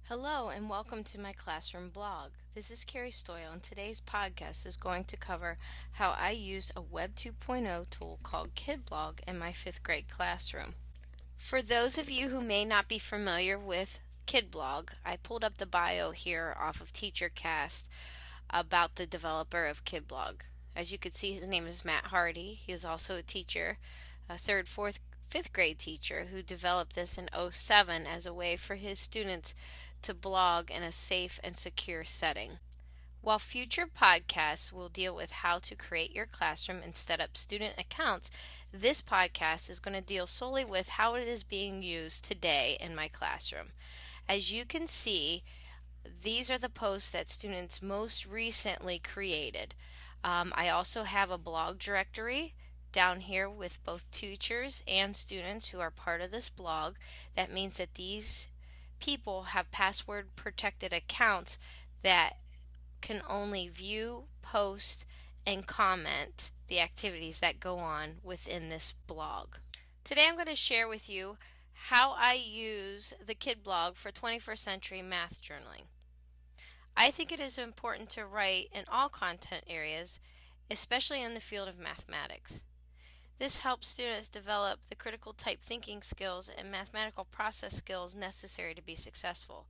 Hello and welcome to my classroom blog. This is Carrie Stoyle and today's podcast is going to cover how I use a Web 2.0 tool called KidBlog in my 5th grade classroom. For those of you who may not be familiar with KidBlog, I pulled up the bio here off of TeacherCast about the developer of KidBlog. As you can see, his name is Matt Hardy. He is also a teacher, a 3rd, 4th, 5th grade teacher who developed this in '07 as a way for his students to blog in a safe and secure setting. While future podcasts will deal with how to create your classroom and set up student accounts, this podcast is going to deal solely with how it is being used today in my classroom. As you can see, these are the posts that students most recently created. I also have a blog directory down here with both teachers and students who are part of this blog. That means that these people have password protected accounts that can only view, post, and comment the activities that go on within this blog. Today I'm going to share with you how I use the KidBlog for 21st century math journaling. I think it is important to write in all content areas, especially in the field of mathematics. This helps students develop the critical type thinking skills and mathematical process skills necessary to be successful.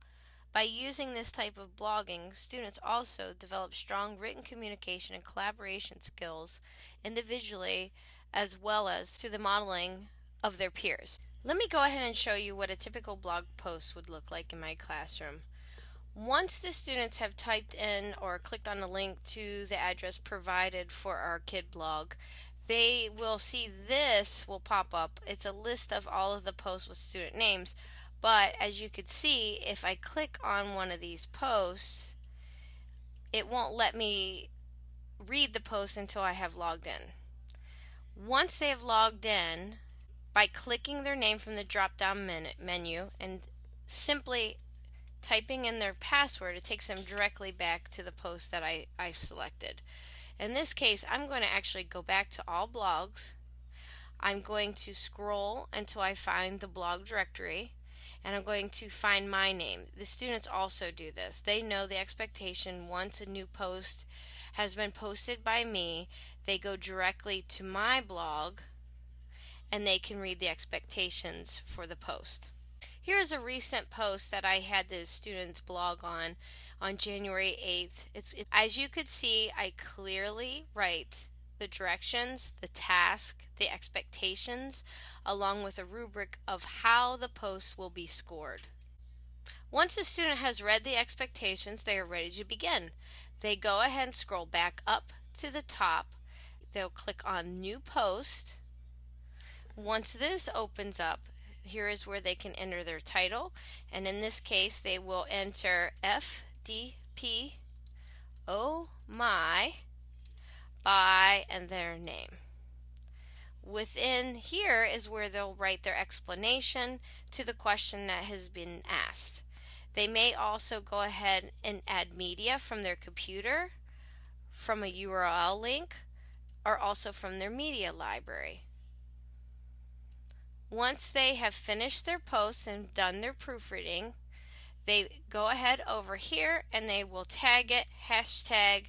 By using this type of blogging, students also develop strong written communication and collaboration skills individually as well as through the modeling of their peers. Let me go ahead and show you what a typical blog post would look like in my classroom. Once the students have typed in or clicked on the link to the address provided for our KidBlog, they will see this will pop up. It's a list of all of the posts with student names, but as you can see, if I click on one of these posts, it won't let me read the post until I have logged in. Once they have logged in, by clicking their name from the drop-down menu and simply typing in their password, it takes them directly back to the post that I've selected. In this case, I'm going to actually go back to all blogs. I'm going to scroll until I find the blog directory, and I'm going to find my name. The students also do this. They know the expectation once a new post has been posted by me, they go directly to my blog, and they can read the expectations for the post. Here's a recent post that I had the students blog on January 8th. As you could see, I clearly write the directions, the task, the expectations, along with a rubric of how the post will be scored. Once the student has read the expectations, they are ready to begin. They go ahead and scroll back up to the top. They'll click on New Post. Once this opens up, here is where they can enter their title, and in this case they will enter FDP, oh my, by, and their name. Within here is where they'll write their explanation to the question that has been asked. They may also go ahead and add media from their computer, from a URL link, or also from their media library. Once they have finished their posts and done their proofreading, they go ahead over here and they will tag it hashtag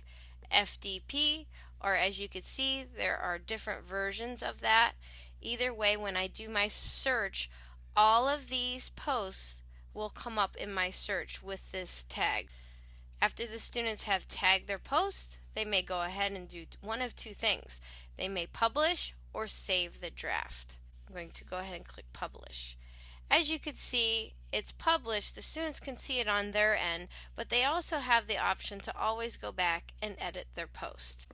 FDP, or as you can see, there are different versions of that. Either way, when I do my search, all of these posts will come up in my search with this tag. After the students have tagged their post, they may go ahead and do one of two things. They may publish or save the draft. I'm going to go ahead and click publish. As you can see, it's published. The students can see it on their end, but they also have the option to always go back and edit their post.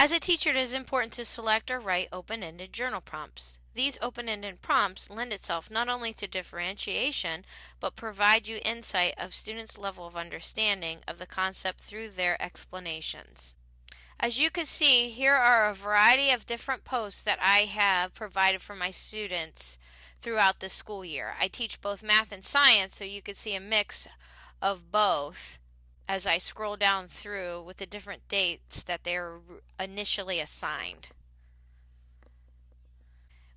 As a teacher, it is important to select or write open-ended journal prompts. These open-ended prompts lend itself not only to differentiation, but provide you insight of students' level of understanding of the concept through their explanations. As you can see, here are a variety of different posts that I have provided for my students throughout the school year. I teach both math and science, so you can see a mix of both as I scroll down through with the different dates that they were initially assigned.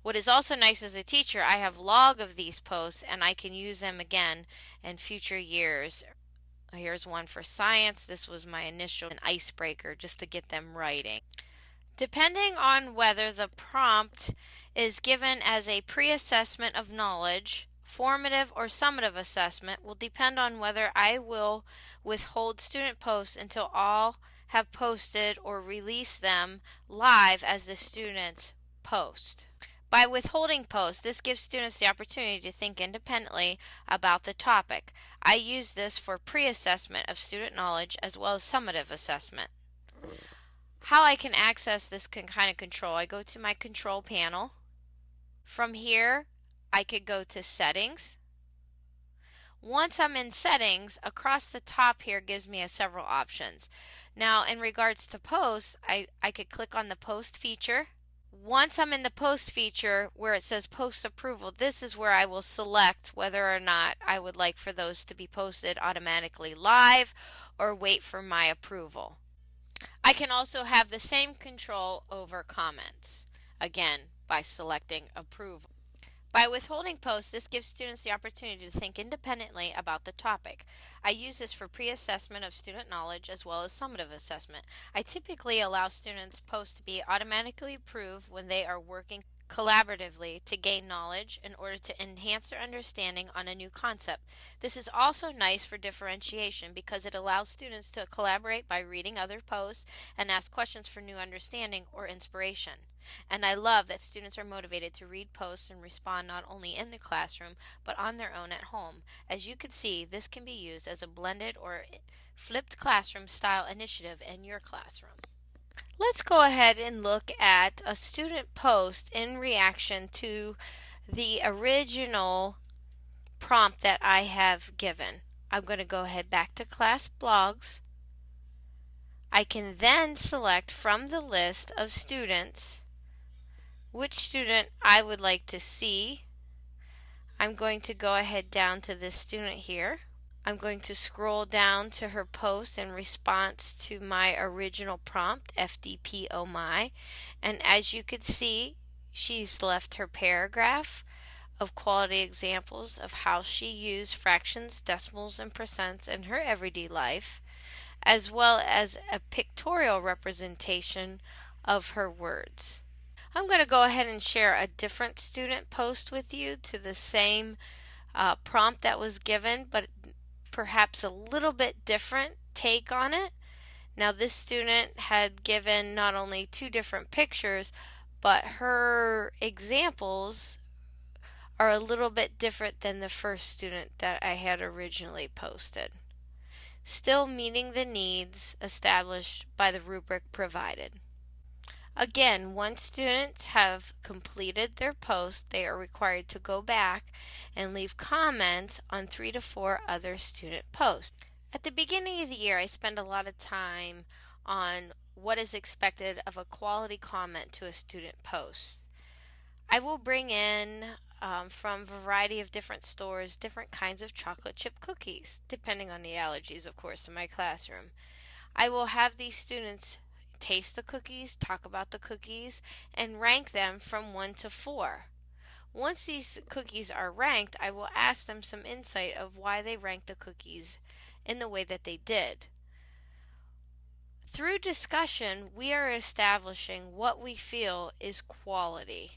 What is also nice as a teacher, I have log of these posts and I can use them again in future years. Here's one for science. This was my initial icebreaker just to get them writing. Depending on whether the prompt is given as a pre-assessment of knowledge, formative or summative assessment will depend on whether I will withhold student posts until all have posted or release them live as the students post. By withholding posts, this gives students the opportunity to think independently about the topic. I use this for pre-assessment of student knowledge as well as summative assessment. How I can access this kind of control, I go to my control panel. From here, I could go to settings. Once I'm in settings, across the top here gives me several options. Now, in regards to posts, I could click on the post feature. Once I'm in the post feature where it says post approval, this is where I will select whether or not I would like for those to be posted automatically live or wait for my approval. I can also have the same control over comments, again, by selecting approval. By withholding posts, this gives students the opportunity to think independently about the topic. I use this for pre-assessment of student knowledge as well as summative assessment. I typically allow students' posts to be automatically approved when they are working collaboratively to gain knowledge in order to enhance their understanding on a new concept. This is also nice for differentiation because it allows students to collaborate by reading other posts and ask questions for new understanding or inspiration. And I love that students are motivated to read posts and respond not only in the classroom but on their own at home. As you can see, this can be used as a blended or flipped classroom style initiative in your classroom. Let's go ahead and look at a student post in reaction to the original prompt that I have given. I'm going to go ahead back to class blogs. I can then select from the list of students which student I would like to see. I'm going to go ahead down to this student here. I'm going to scroll down to her post in response to my original prompt, FDP oh my, and as you can see, she's left her paragraph of quality examples of how she used fractions, decimals, and percents in her everyday life, as well as a pictorial representation of her words. I'm going to go ahead and share a different student post with you to the same prompt that was given, but perhaps a little bit different take on it. Now, this student had given not only two different pictures, but her examples are a little bit different than the first student that I had originally posted, still meeting the needs established by the rubric provided. Again, once students have completed their post, they are required to go back and leave comments on 3 to 4 other student posts. At the beginning of the year, I spend a lot of time on what is expected of a quality comment to a student post. I will bring in from a variety of different stores different kinds of chocolate chip cookies, depending on the allergies, of course, in my classroom. I will have these students taste the cookies, talk about the cookies, and rank them from 1 to 4. Once these cookies are ranked, I will ask them some insight of why they ranked the cookies in the way that they did. Through discussion, we are establishing what we feel is quality.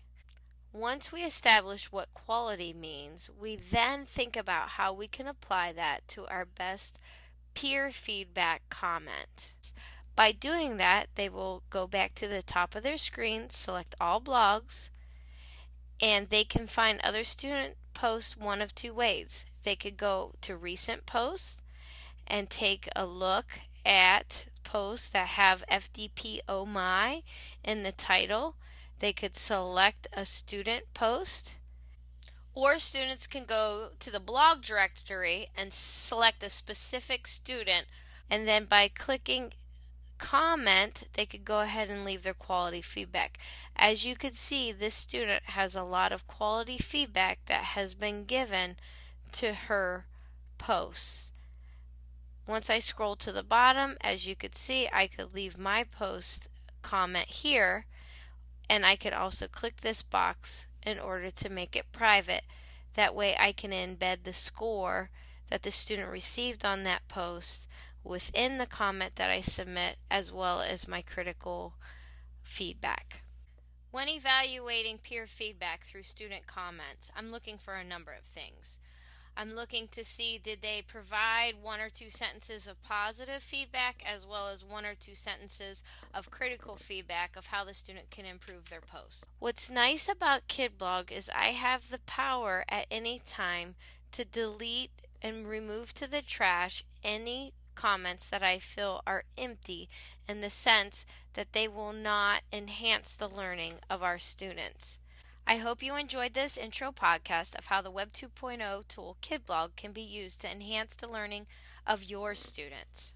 Once we establish what quality means, we then think about how we can apply that to our best peer feedback comment. By doing that, they will go back to the top of their screen, select all blogs, and they can find other student posts one of two ways. They could go to recent posts and take a look at posts that have FDP oh my in the title. They could select a student post, or students can go to the blog directory and select a specific student, and then by clicking comment, they could go ahead and leave their quality feedback. As you can see, this student has a lot of quality feedback that has been given to her posts. Once I scroll to the bottom, as you could see, I could leave my post comment here, and I could also click this box in order to make it private. That way I can embed the score that the student received on that post within the comment that I submit, as well as my critical feedback. When evaluating peer feedback through student comments, I'm looking for a number of things. I'm looking to see, did they provide one or two sentences of positive feedback as well as one or two sentences of critical feedback of how the student can improve their post. What's nice about KidBlog is I have the power at any time to delete and remove to the trash any comments that I feel are empty, in the sense that they will not enhance the learning of our students. I hope you enjoyed this intro podcast of how the Web 2.0 tool KidBlog can be used to enhance the learning of your students.